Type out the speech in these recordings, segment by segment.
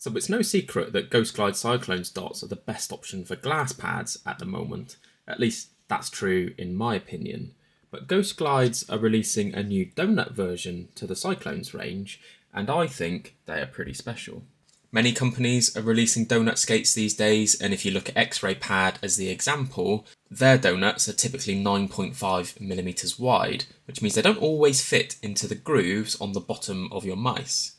So it's no secret that Ghostglides Cyclones Dots are the best option for glass pads at the moment. At least that's true in my opinion. But Ghostglides are releasing a new donut version to the Cyclones range, and I think they are pretty special. Many companies are releasing donut skates these days, and if you look at X-Ray Pad as the example, their donuts are typically 9.5mm wide, which means they don't always fit into the grooves on the bottom of your mice.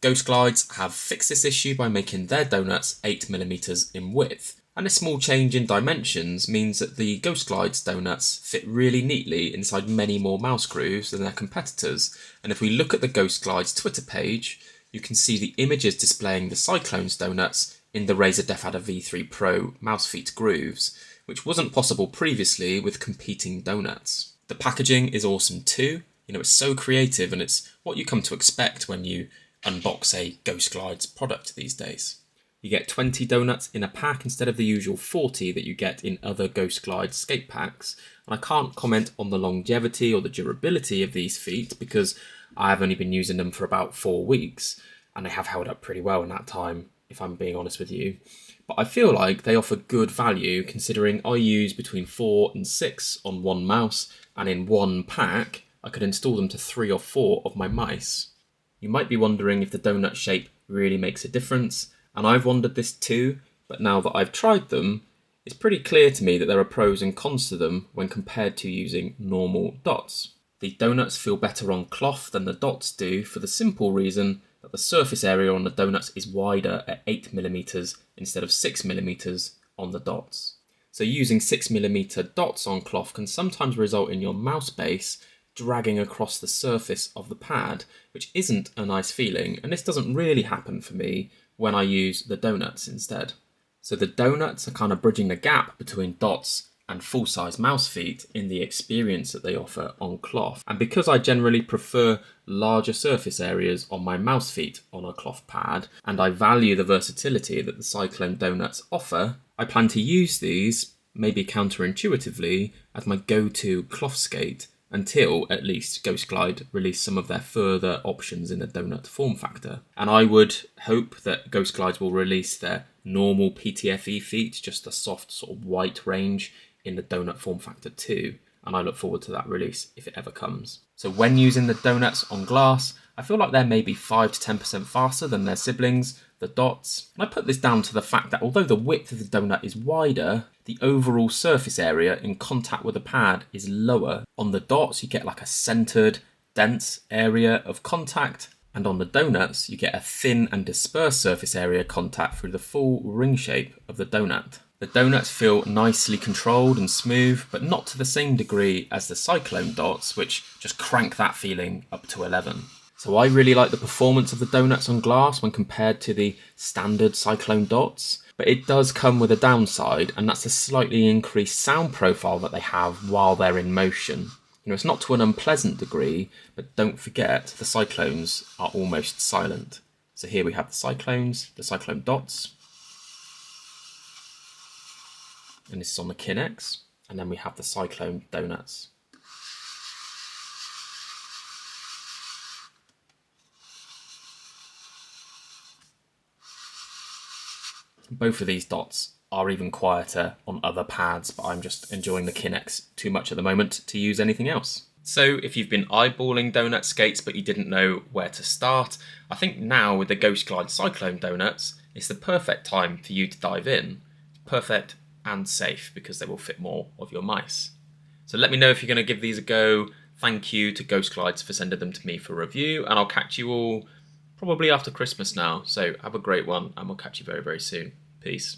Ghostglides have fixed this issue by making their donuts 8mm in width, and a small change in dimensions means that the Ghostglides donuts fit really neatly inside many more mouse grooves than their competitors. And if we look at the Ghostglides Twitter page, you can see the images displaying the Cyclones donuts in the Razer DeathAdder V3 Pro mouse feet grooves, which wasn't possible previously with competing donuts. The packaging is awesome too. It's so creative, and it's what you come to expect when you unbox a Ghostglides product these days. You get 20 donuts in a pack instead of the usual 40 that you get in other Ghostglides skate packs, and I can't comment on the longevity or the durability of these feet because I have only been using them for about 4 weeks, and they have held up pretty well in that time, if I'm being honest with you. But I feel like they offer good value considering I use between 4 and 6 on one mouse, and in one pack I could install them to 3 or 4 of my mice. You might be wondering if the donut shape really makes a difference, and I've wondered this too, but now that I've tried them, it's pretty clear to me that there are pros and cons to them when compared to using normal dots. The donuts feel better on cloth than the dots do for the simple reason that the surface area on the donuts is wider at 8mm instead of 6mm on the dots. So using 6mm dots on cloth can sometimes result in your mouse base dragging across the surface of the pad, which isn't a nice feeling, and this doesn't really happen for me when I use the donuts instead. So the donuts are kind of bridging the gap between dots and full-size mouse feet in the experience that they offer on cloth. And because I generally prefer larger surface areas on my mouse feet on a cloth pad, and I value the versatility that the Cyclone Doughnuts offer, I plan to use these, maybe counterintuitively, as my go-to cloth skate until at least Ghostglide release some of their further options in the donut form factor. And I would hope that Ghostglides will release their normal PTFE feet, just a soft sort of white range, in the donut form factor too. And I look forward to that release if it ever comes. So when using the donuts on glass, I feel like they're maybe 5 to 10% faster than their siblings, the dots. And I put this down to the fact that although the width of the donut is wider, the overall surface area in contact with the pad is lower. On the dots, you get like a centered, dense area of contact, and on the donuts, you get a thin and dispersed surface area contact through the full ring shape of the donut. The donuts feel nicely controlled and smooth, but not to the same degree as the Cyclone dots, which just crank that feeling up to 11. So I really like the performance of the donuts on glass when compared to the standard Cyclone dots, but it does come with a downside, and that's the slightly increased sound profile that they have while they're in motion. It's not to an unpleasant degree, but don't forget the Cyclones are almost silent. So here we have the Cyclones, the Cyclone dots, and this is on the Kinex, and then we have the Cyclone Doughnuts. Both of these dots are even quieter on other pads, but I'm just enjoying the Kinex too much at the moment to use anything else. So if you've been eyeballing donut skates but you didn't know where to start, I think now with the Ghostglides Cyclone Doughnuts, it's the perfect time for you to dive in. Perfect and safe because they will fit more of your mice. So let me know if you're going to give these a go. Thank you to Ghostglides for sending them to me for review, and I'll catch you all probably after Christmas now. So have a great one, and we'll catch you very, very soon. Peace.